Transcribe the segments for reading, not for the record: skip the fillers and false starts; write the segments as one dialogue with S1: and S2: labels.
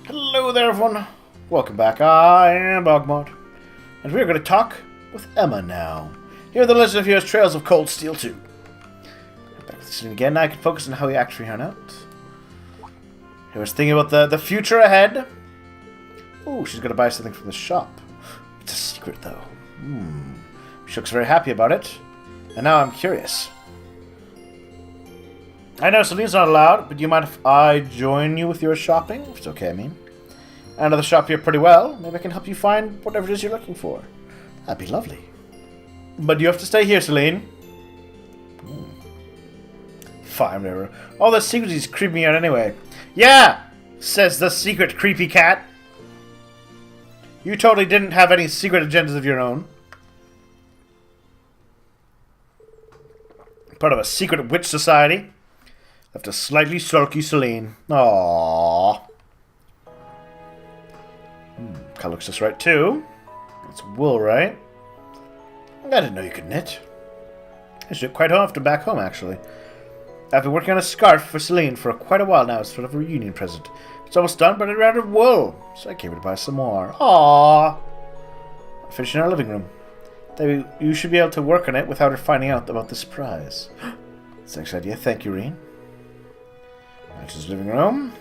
S1: Hello there, everyone. Welcome back. I am BogMod, and we're going to talk with Emma now. Here are the Legend of Heroes Trails of Cold Steel 2. Back with this again. Now I can focus on how we actually turn out. I was thinking about the future ahead. Oh, she's going to buy something from the shop. It's a secret, though. She looks very happy about it. And now I'm curious. I know Celine's not allowed, but do you mind if I join you with your shopping? If it's okay, I mean. I know the shop here pretty well. Maybe I can help you find whatever it is you're looking for. That'd be lovely. But you have to stay here, Celine. Fine, whatever. All the secrets creep me out anyway. Yeah, says the secret creepy cat. You totally didn't have any secret agendas of your own. Part of a secret witch society. Left a slightly sulky Celine. Aww. Color looks just right, too. That's wool, right? I didn't know you could knit. I should do it quite often back home, actually. I've been working on a scarf for Celine for quite a while now as sort of a reunion present. It's almost done, but I ran out of wool, so I came to buy some more. Aww. I finished in our living room. You should be able to work on it without her finding out about the surprise. That's a nice idea. Thank you, Reen. That's his living room.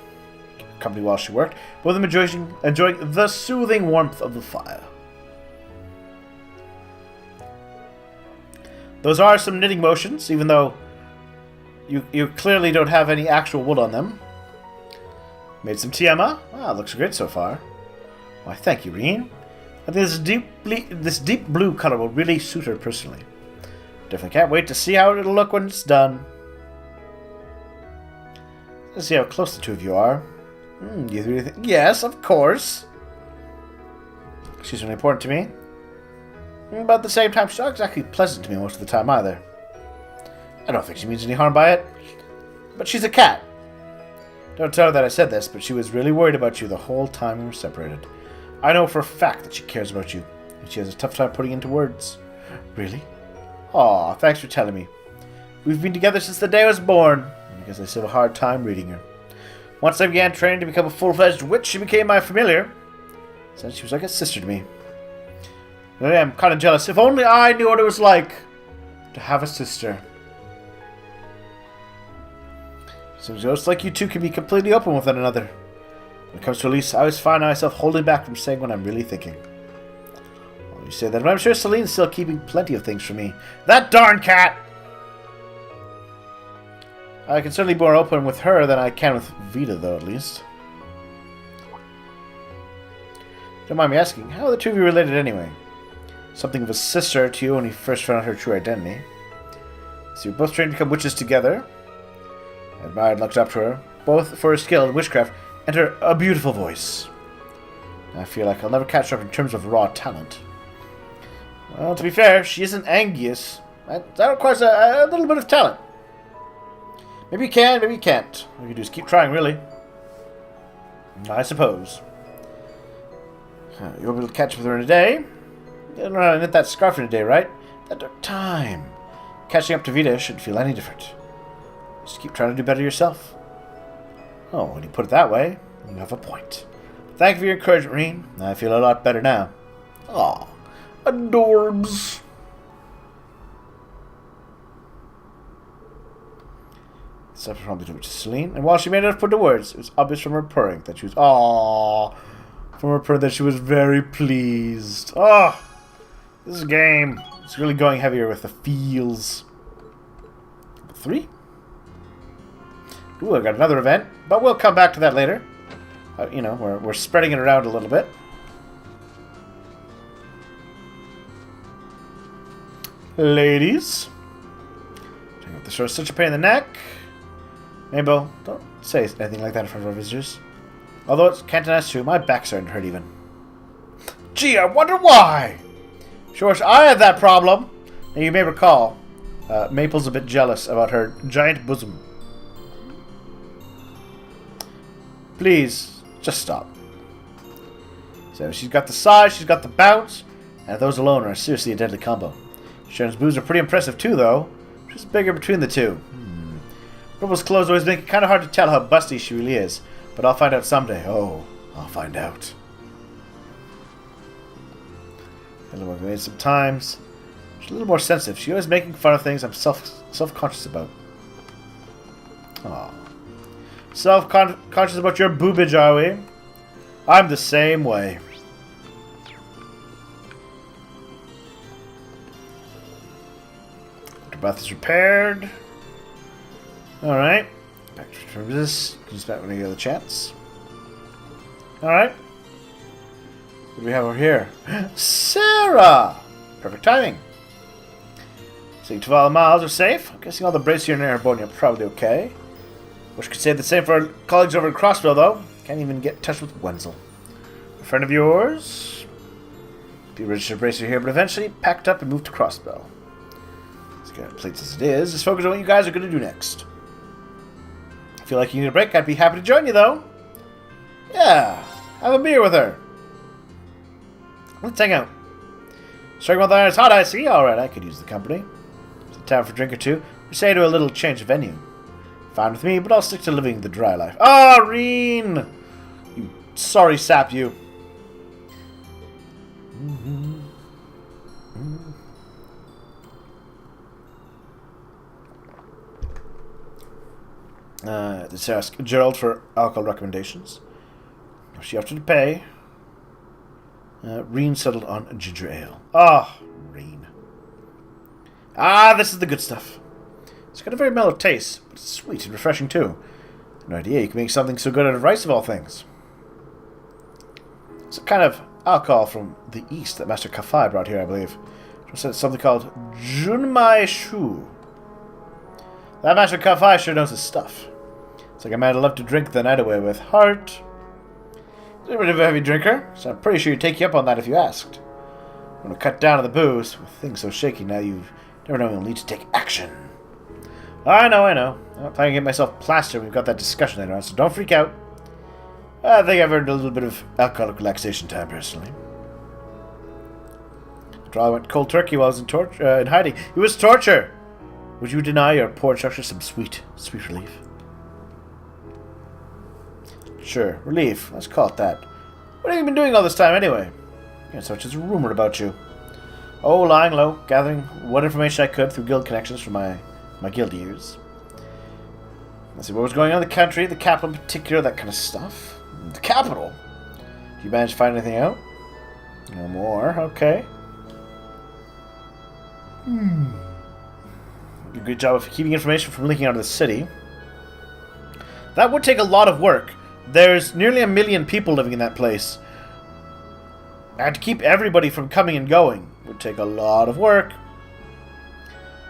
S1: Company while she worked, both of them enjoying the soothing warmth of the fire. Those are some knitting motions, even though you clearly don't have any actual wool on them. Made some tea, Emma. Ah, looks great so far. Why, thank you, Reen. I think this deep blue color will really suit her personally. Definitely can't wait to see how it'll look when it's done. Let's see how close the two of you are. Do you really think? Yes, of course. She's really important to me. But at the same time, she's not exactly pleasant to me most of the time either. I don't think she means any harm by it. But she's a cat. Don't tell her that I said this, but she was really worried about you the whole time we were separated. I know for a fact that she cares about you, and she has a tough time putting into words. Really? Aw, thanks for telling me. We've been together since the day I was born, because I still have a hard time reading her. Once I began training to become a full-fledged witch, she became my familiar. Said she was like a sister to me. I am kind of jealous. If only I knew what it was like to have a sister. Seems just like you two can be completely open with one another. When it comes to Elise, I always find myself holding back from saying what I'm really thinking. Well, you say that, but I'm sure Celine's still keeping plenty of things from me. That darn cat! I can certainly be more open with her than I can with Vita, though, at least. Don't mind me asking, how are the two of you related anyway? Something of a sister to you when you first found out her true identity. So you're both trained to become witches together. I admired and looked up to her, both for her skill in witchcraft and her a beautiful voice. I feel like I'll never catch her up in terms of raw talent. Well, to be fair, she isn't Angius. That requires a little bit of talent. Maybe you can, maybe you can't. All you can do is keep trying, really. I suppose. You'll be able to catch up with her in a day. You don't know how to knit that scarf in a day, right? That took time. Catching up to Vita shouldn't feel any different. Just keep trying to do better yourself. Oh, when you put it that way, you have a point. Thank you for your encouragement, Reen. I feel a lot better now. Aw, adorbs. Except for probably to Celine. And while she made it put into words, it was obvious from her purring that she was from her purring that she was very pleased. This game is really going heavier with the feels. 3? Ooh, I got another event, but we'll come back to that later. We're spreading it around a little bit. Ladies, the show is such a pain in the neck. Mabel, don't say anything like that in front of our visitors. Although it's Cantonese too, my back's starting to hurt even. Gee, I wonder why! Sure, I have that problem. And you may recall, Maple's a bit jealous about her giant bosom. Please, just stop. So she's got the size, she's got the bounce, and those alone are seriously a deadly combo. Sharon's boobs are pretty impressive too, though. Just bigger between the two. Rubble's clothes always make it kind of hard to tell how busty she really is. But I'll find out someday. Oh, I'll find out. Sometimes she's a little more sensitive. She's always making fun of things I'm self-conscious about. Aww. Self-conscious about your boobage, are we? I'm the same way. The bath is repaired. Alright. Back to this. Use that when I get the chance. Alright. What do we have over here? Sarah! Perfect timing. So 12 miles are safe. I'm guessing all the brace here in Airborne are probably okay. Wish I could say the same for our colleagues over at Crossville, though. Can't even get in touch with Wenzel. A friend of yours? Be a registered bracer here, but eventually packed up and moved to Crossville. As good a place as it is, just focus on what you guys are going to do next. If you feel like you need a break, I'd be happy to join you, though. Yeah, have a beer with her. Let's hang out. Striking while the iron is hot, I see. Alright, I could use the company. It's time for a drink or two. We say to a little change of venue. Fine with me, but I'll stick to living the dry life. Ah, oh, Reen! You sorry sap, you. Let's ask Gerald for alcohol recommendations. She offered to pay. Reen settled on ginger ale. Ah, Reen. Ah, this is the good stuff. It's got a very mellow taste, but it's sweet and refreshing too. No idea you can make something so good out of rice of all things. It's a kind of alcohol from the east that Master Kafai brought here, I believe. It's something called Junmai Shu. That Master Kafai sure knows his stuff. It's like a man I'd love to drink the night away with. Heart. He's a bit of a heavy drinker, so I'm pretty sure he'd take you up on that if you asked. I'm going to cut down on the booze. With things so shaky now, you never know you'll need to take action. I know. I'm not planning to get myself plastered when we've got that discussion later on, so don't freak out. I think I've earned a little bit of alcoholic relaxation time, personally. After all, I went cold turkey while I was in hiding. It was torture! Would you deny your poor instructor some sweet relief? Sure, relief. Let's call it that. What have you been doing all this time, anyway? So much as rumored about you. Oh, lying low, gathering what information I could through guild connections from my guild years. Let's see what was going on in the country, the capital in particular, that kind of stuff. The capital? Did you manage to find anything out? No more, okay. You did a good job of keeping information from leaking out of the city. That would take a lot of work. There's nearly 1 million people living in that place. And to keep everybody from coming and going would take a lot of work.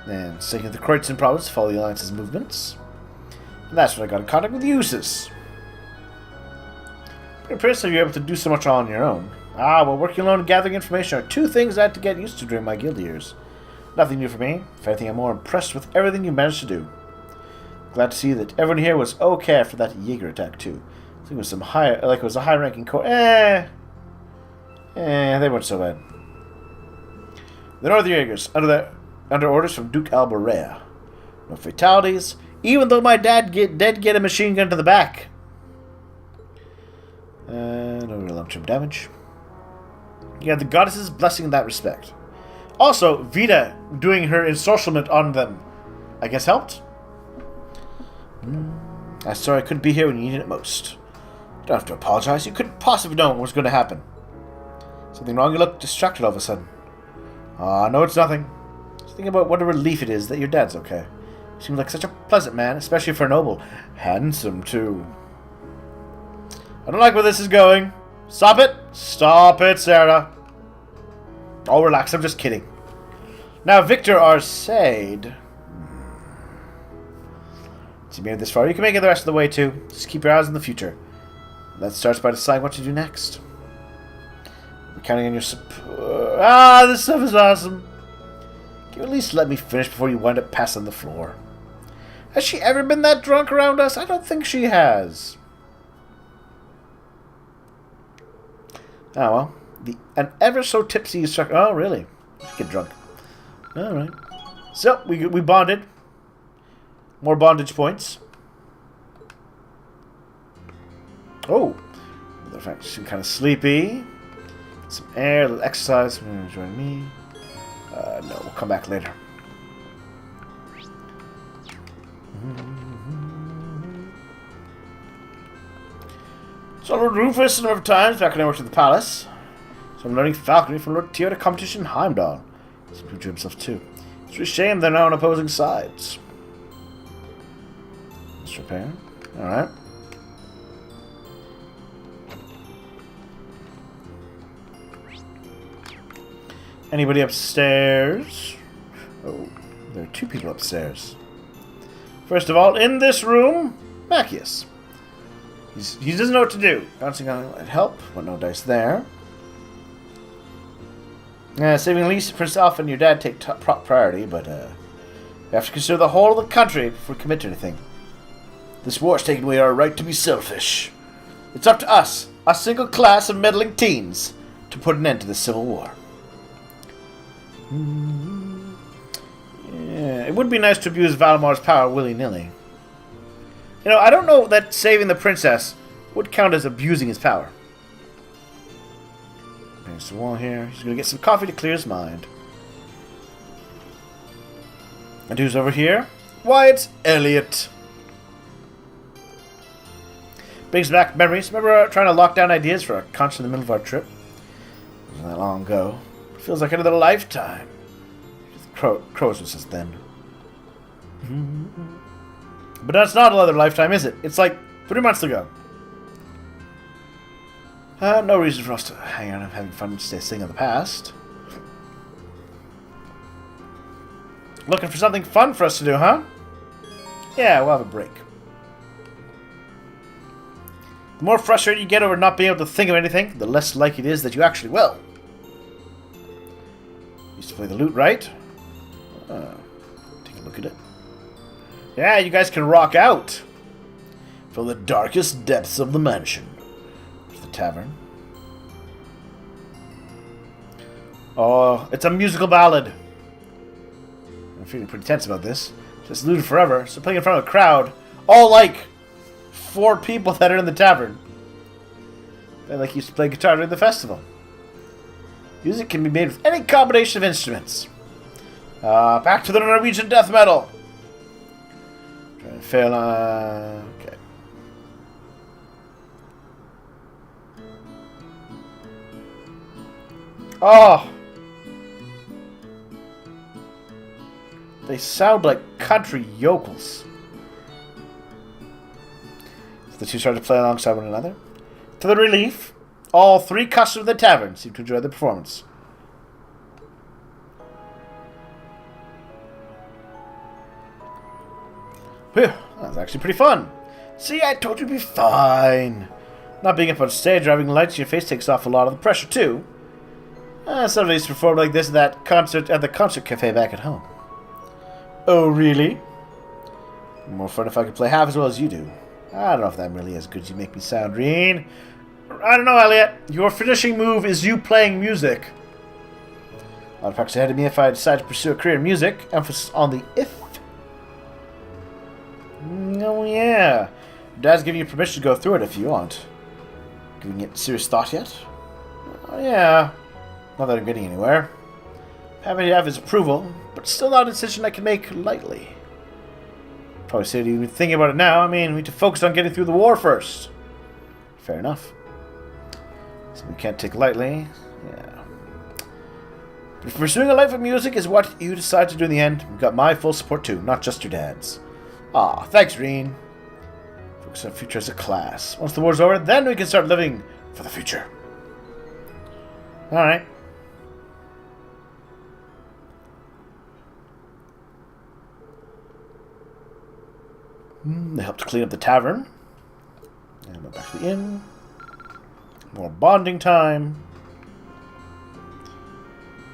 S1: Then, sticking with the Kreutzen province to follow the Alliance's movements. And that's when I got in contact with Eustace. Pretty impressed that you're able to do so much all on your own. Ah, well, working alone and gathering information are two things I had to get used to during my guild years. Nothing new for me. If anything, I'm more impressed with everything you managed to do. Glad to see that everyone here was okay after that Jaeger attack, too. I think it was some it was a high-ranking corps. They weren't so bad. The Northern Jaegers, under orders from Duke Alborea. No fatalities, even though my dad did get a machine gun to the back. No real long-term damage. You had the goddess's blessing in that respect. Also, Vita doing her ensorcelment on them, I guess helped? I'm sorry I couldn't be here when you needed it most. You don't have to apologize. You couldn't possibly know what was going to happen. Something wrong? You look distracted all of a sudden. No, it's nothing. Just think about what a relief it is that your dad's okay. You seem like such a pleasant man, especially for a noble. Handsome, too. I don't like where this is going. Stop it! Stop it, Sarah! Oh, relax, I'm just kidding. Now, Victor Arcade. Since you made it this far, you can make it the rest of the way, too. Just keep your eyes on the future. That starts by deciding what to do next. I'm counting on your support. This stuff is awesome. Can you at least let me finish before you wind up passing the floor? Has she ever been that drunk around us? I don't think she has. Oh, well. An ever so tipsy instructor. Oh, really? Get drunk. Alright. So, we bonded. More bondage points. Oh. They're kind of sleepy. Some air, a little exercise. Join me. No, we'll come back later. So Lord Rufus a number of times back when I worked at the palace. So I'm learning falconry from Lord Tio at a competition in Heimdall. He's improved himself too. It's a shame they're now on opposing sides. Let's repair. Alright. Anybody upstairs? Oh, there are two people upstairs. First of all, in this room, Macius. He doesn't know what to do. Bouncing on help, but no dice there. Saving Lisa for yourself and your dad take top priority, but you have to consider the whole of the country before we commit to anything. This war's taken away our right to be selfish. It's up to us, a single class of meddling teens, to put an end to this civil war. Yeah, it would be nice to abuse Valamar's power willy-nilly. You know, I don't know that saving the princess would count as abusing his power. There's the wall here. He's going to get some coffee to clear his mind. And who's over here? Why, it's Elliot. Brings back memories. Remember trying to lock down ideas for a concert in the middle of our trip? It wasn't that long ago. It feels like another lifetime. Crows was since then. But that's not another lifetime, is it? It's like 3 months ago. No reason for us to hang on and having fun and stay sing of the past. Looking for something fun for us to do, huh? Yeah, we'll have a break. The more frustrated you get over not being able to think of anything, the less likely it is that you actually will. Used to play the lute, right? Take a look at it. Yeah, you guys can rock out. From the darkest depths of the mansion. There's the tavern. Oh, it's a musical ballad. I'm feeling pretty tense about this. Just looted forever, so playing in front of a crowd. All like 4 people that are in the tavern. They like used to play guitar during the festival. Music can be made with any combination of instruments. Back to the Norwegian death metal. Trying to fail. Okay. Oh, they sound like country yokels. So the two started to play alongside one another. To their relief, all 3 customers of the tavern seemed to enjoy the performance. Whew, that was actually pretty fun. See, I told you to be fine. Not being up on stage or having lights in your face takes off a lot of the pressure, too. Some of these performed like this at that concert at the concert cafe back at home. Oh, really? More fun if I could play half as well as you do. I don't know if I'm really as good as you make me sound, Reen. I don't know, Elliot. Your finishing move is you playing music. A lot of practice ahead of me if I decide to pursue a career in music. Emphasis on the if. Oh, yeah. Dad's giving you permission to go through it if you want. Giving it serious thought yet? Oh, yeah. Not that I'm getting anywhere. Happy to have his approval, but still not a decision I can make lightly. Probably say you've been thinking about it now. I mean, we need to focus on getting through the war first. Fair enough. So we can't take lightly. Yeah. But if pursuing a life of music is what you decide to do in the end, you've got my full support too, not just your dad's. Aw, thanks, Reen. Focus on the future as a class. Once the war's over, then we can start living for the future. Alright. They helped clean up the tavern. And went back to the inn. More bonding time.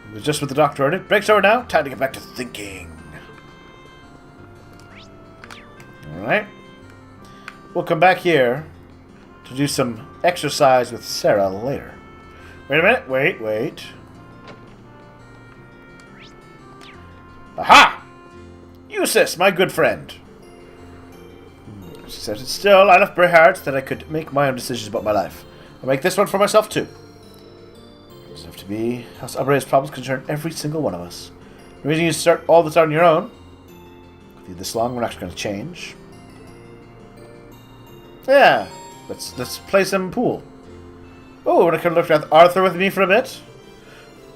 S1: It was just what the doctor ordered. Break's over now. Time to get back to thinking. Alright. We'll come back here to do some exercise with Sarah later. Wait a minute. Wait. Aha! Eustace, my good friend. She said, still, I left Bray Heart that I could make my own decisions about my life. I'll make this one for myself, too. It doesn't have to be. House Albray's problems concern every single one of us. The reason you start all this out on your own, with you this long, we're not going to change. Yeah, let's play some pool. Oh, want to come look at Arthur with me for a bit?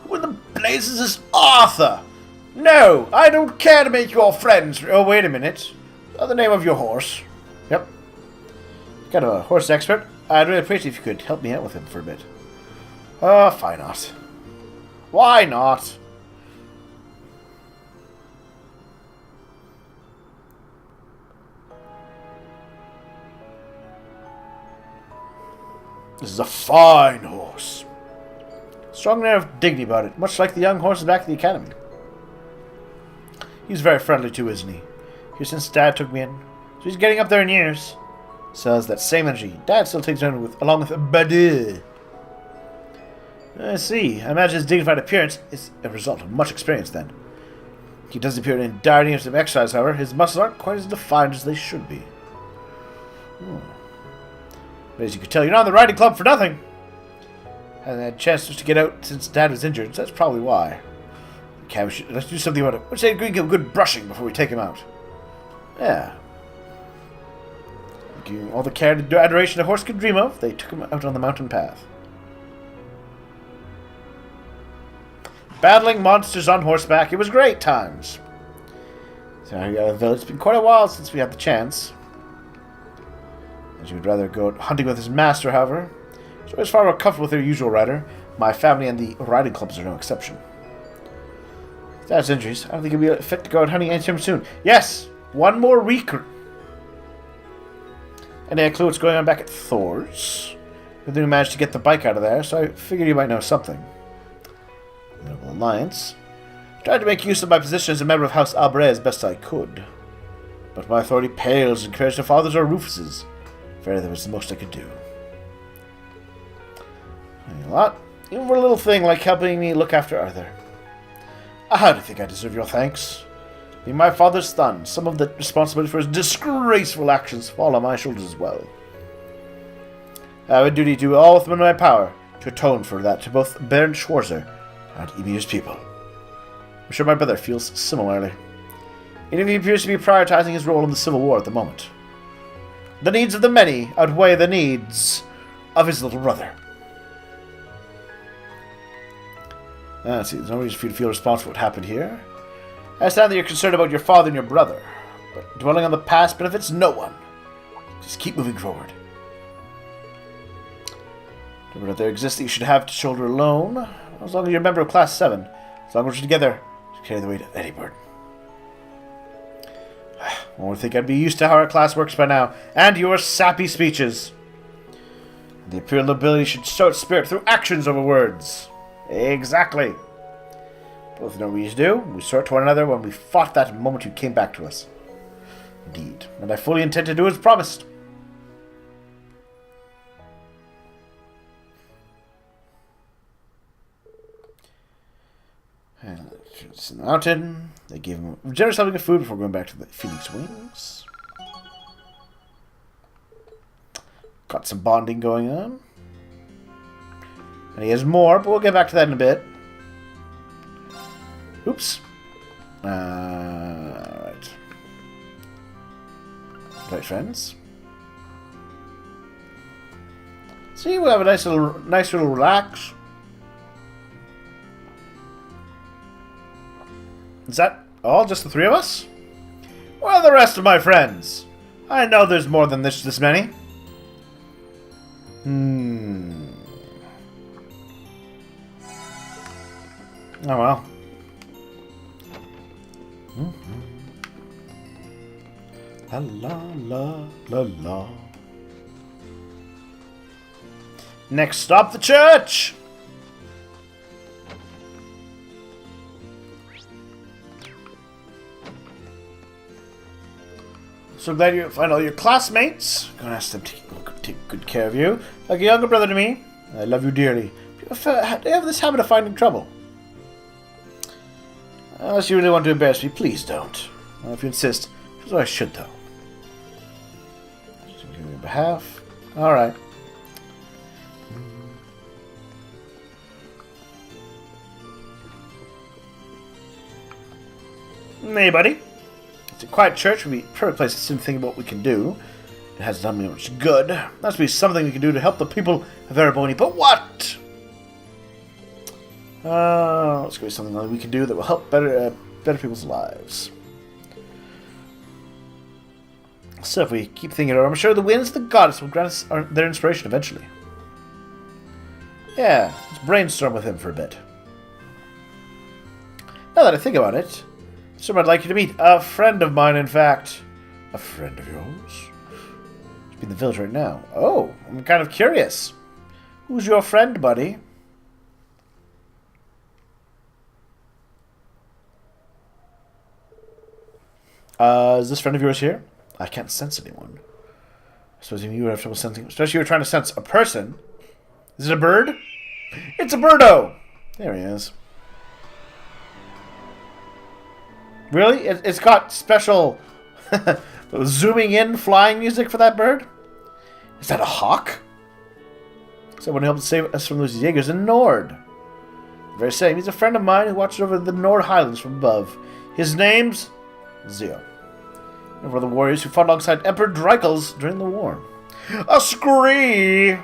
S1: Who in the blazes is Arthur? No, I don't care to make you all friends. Oh, wait a minute. The name of your horse. Yep. Kind of a horse expert. I'd really appreciate if you could help me out with him for a bit. Why not? Why not? This is a fine horse. Strong air of dignity about it, much like the young horses back at the academy. He's very friendly too, isn't he? Here since Dad took me in. So he's getting up there in years. So has that same energy. Dad still takes on along with Badu. I see. I imagine his dignified appearance is a result of much experience then. He does appear in dire need of some exercise, however. His muscles aren't quite as defined as they should be. But as you can tell, you're not in the riding club for nothing. Hasn't had a chance to get out since Dad was injured, so that's probably why. Okay, let's do something about it. Let's say give him a good brushing before we take him out. Yeah. Giving all the care and adoration a horse could dream of, they took him out on the mountain path. Battling monsters on horseback, it was great times. So it's been quite a while since we had the chance. As you would rather go hunting with his master, however. So he's far more comfortable with their usual rider. My family and the riding clubs are no exception. That's injuries. I don't think he'll be fit to go out hunting anytime soon. Yes! One more week. Any clue what's going on back at Thor's? But then we managed to get the bike out of there, so I figured you might know something. Noble Alliance. Tried to make use of my position as a member of House Albray as best I could. But my authority pales in comparison to Father's or Rufus's. Fair, that was the most I could do. A lot. Even for a little thing like helping me look after Arthur. How do you think I deserve your thanks? Being my father's son, some of the responsibility for his disgraceful actions fall on my shoulders as well. I have a duty to do all within my power to atone for that to both Baron Schwarzer and Emir's people. I'm sure my brother feels similarly. Even if he appears to be prioritizing his role in the Civil War at the moment. The needs of the many outweigh the needs of his little brother. Let's see, there's no reason for you to feel responsible for what happened here. I understand that you're concerned about your father and your brother, but dwelling on the past benefits no one. Just keep moving forward. Remember that there exists that you should have to shoulder alone, as long as you're a member of Class 7. As long as we're together, you carry the weight of any burden. One would think I'd be used to how our class works by now, and your sappy speeches. The imperial ability should show its spirit through actions over words. Exactly. Both know what we used to do. We swore to one another when we fought that moment you came back to us. Indeed. And I fully intend to do as promised. And it's in the mountain. They gave him a generous helping of food before going back to the Phoenix Wings. Got some bonding going on. And he has more, but we'll get back to that in a bit. Oops. Right. Right, friends. See, we'll have a nice little relax. Is that all? Just the three of us? Where are the rest of my friends? I know there's more than this many. Oh well. La la la la la. Next stop, the church! So glad you find all your classmates. Gonna ask them to take good care of you. Like a younger brother to me. I love you dearly. Do you have this habit of finding trouble? Unless you really want to embarrass me, please don't. If you insist. Here's what I should, though. behalf. Alright. Hey, buddy. It's a quiet church. Would be a perfect place to sit and think about what we can do. It hasn't done me much good. There must be something we can do to help the people of Erebony. But what? Let's go with something that we can do that will help better people's lives. So if we keep thinking over, I'm sure the winds of the goddess will grant us their inspiration eventually. Yeah, let's brainstorm with him for a bit. Now that I think about it, someone I'd like you to meet. A friend of mine, in fact. A friend of yours? He's in the village right now. Oh, I'm kind of curious. Who's your friend, buddy? Is this friend of yours here? I can't sense anyone. I suppose even you would have trouble sensing, especially if you were trying to sense a person. Is it a bird? It's a birdo! There he is. Really? It's got special zooming in flying music for that bird? Is that a hawk? Someone helped save us from those Jaegers in Nord. Very same. He's a friend of mine who watches over the Nord Highlands from above. His name's Zio. One of the warriors who fought alongside Emperor Dreikels during the war. A scree!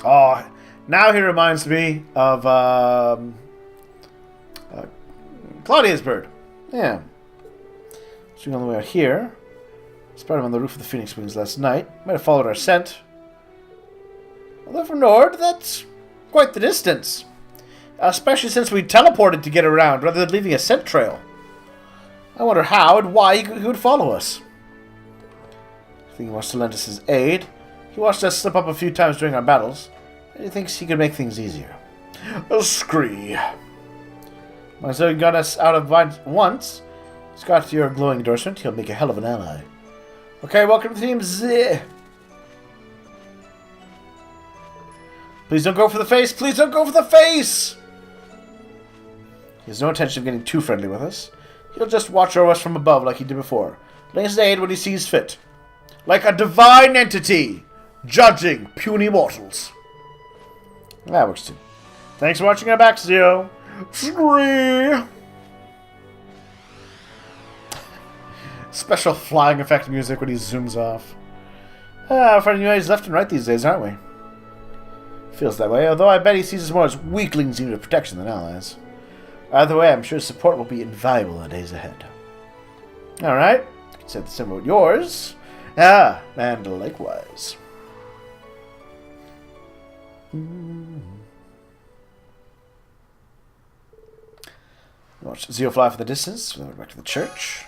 S1: Oh, now he reminds me of Claudia's bird. Yeah. Swing on the way out here. Spotted him on the roof of the Phoenix Wings last night. Might have followed our scent. Although from Nord, that's quite the distance. Especially since we teleported to get around rather than leaving a scent trail. I wonder how and why he would follow us. I think he wants to lend us his aid. He watched us slip up a few times during our battles, and he thinks he could make things easier. A scree. My son got us out of vines once. He's got your glowing endorsement. He'll make a hell of an ally. Okay, welcome to the team Z. Please don't go for the face. Please don't go for the face. He has no intention of getting too friendly with us. He'll just watch over us from above like he did before, laying his aid when he sees fit. Like a divine entity, judging puny mortals. That works too. Thanks for watching our back, Zio. Scree! Special flying effect music when he zooms off. We're finding new ways left and right these days, aren't we? Feels that way, although I bet he sees us more as weaklings in need of protection than allies. Either way, I'm sure his support will be invaluable in the days ahead. Alright, you can say the same about yours. And likewise. Watch Zio fly for the distance. We'll go back to the church.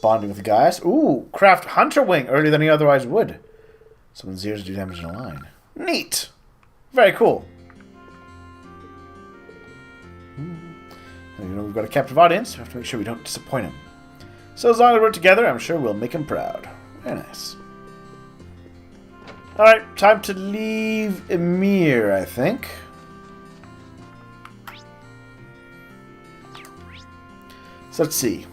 S1: Bonding with the guys. Ooh, craft Hunter Wing earlier than he otherwise would. Some Zeros do damage in a line. Neat! Very cool. And, we've got a captive audience. We have to make sure we don't disappoint him. So as long as we're together, I'm sure we'll make him proud. Very nice. Alright, time to leave Emir, I think. So let's see.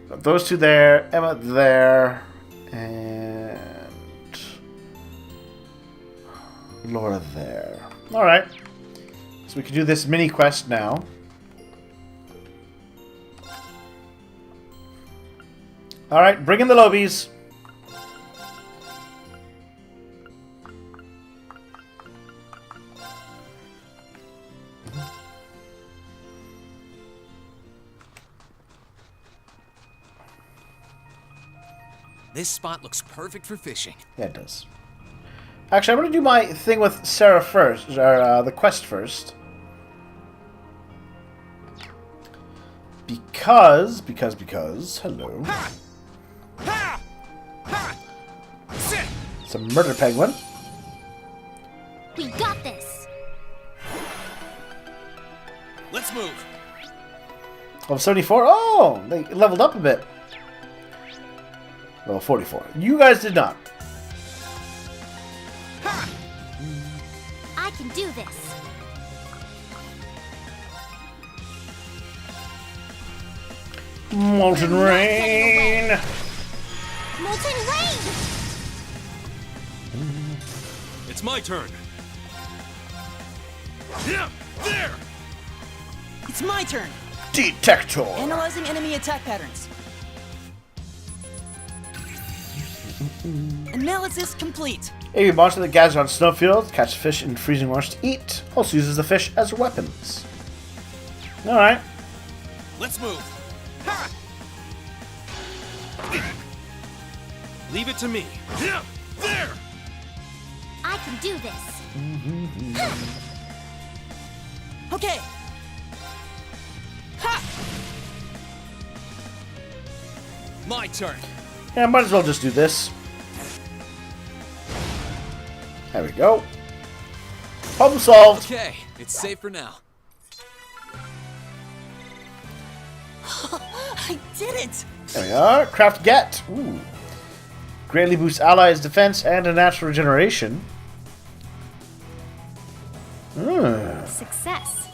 S1: Got those two there, Emma there, and Laura there. Alright. So we can do this mini quest now. Alright, bring in the lobies.
S2: This spot looks perfect for fishing.
S1: Yeah, it does. Actually, I'm going to do my thing with Sarah first, or the quest first. Because, hello.
S2: Ha! Ha! Ha! Sit!
S1: It's a murder penguin.
S3: We got this.
S2: Let's move.
S1: Level 74. Oh, they leveled up a bit. Level 44. You guys did not.
S2: Ha!
S3: I can do this.
S1: Molten rain.
S3: Molten rain!
S2: It's my turn. Yeah, there!
S4: It's my turn.
S1: Detector!
S4: Analyzing enemy attack patterns. Analysis complete.
S1: A monster that gathers on snowfields, catches fish in freezing waters to eat, also uses the fish as weapons. Alright.
S2: Let's move. Ha! Leave it to me. Yeah, there!
S3: I can do this.
S4: Okay. Ha!
S2: My turn.
S1: Yeah, might as well just do this. There we go. Problem solved.
S2: Okay, it's safe for now.
S4: I did it.
S1: There we are. Craft Get. Ooh. Greatly boosts allies' defense and a natural regeneration.
S3: Success.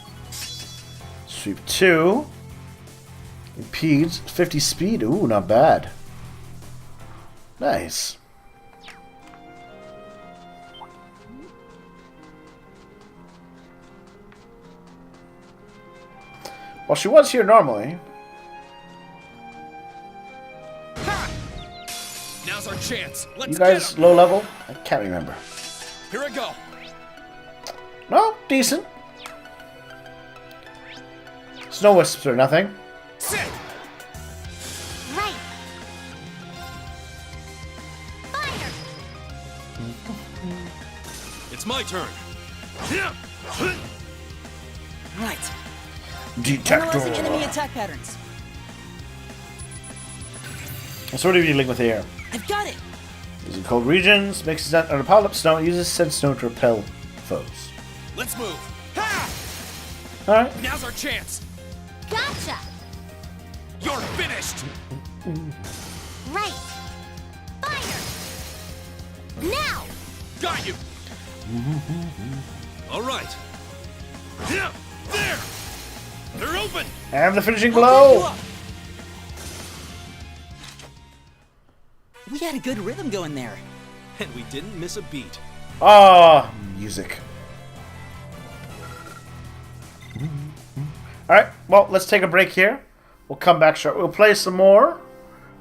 S1: Sweep 2. Impedes 50 speed. Ooh, not bad. Nice. Well, she was here normally.
S2: Now's our chance. Let's
S1: You guys
S2: get
S1: low level? I can't remember.
S2: him. Here I go.
S1: No, decent. Snow wisps or nothing.
S2: Sit.
S3: Right. Fire!
S2: It's my turn. Yeah.
S4: Right.
S1: Detector.
S4: Analyzing enemy attack patterns.
S1: So what are you dealing with here?
S4: I've got it.
S1: Using cold regions, mixes that under pile up snow, uses said snow to repel foes.
S2: Let's move. Ha!
S1: Alright.
S2: Now's our chance.
S3: Gotcha!
S2: You're finished.
S3: Right. Fire! Now!
S2: Got you. All right. Yeah, there. They're open.
S1: And the finishing
S4: I'll back you
S1: blow!
S4: up. We had a good rhythm going there.
S2: And we didn't miss a beat.
S1: Ah, music. Alright, well, let's take a break here. We'll come back short. We'll play some more.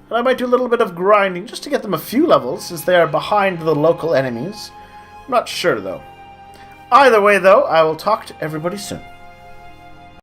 S1: And I might do a little bit of grinding just to get them a few levels, since they are behind the local enemies. I'm not sure, though. Either way, though, I will talk to everybody soon.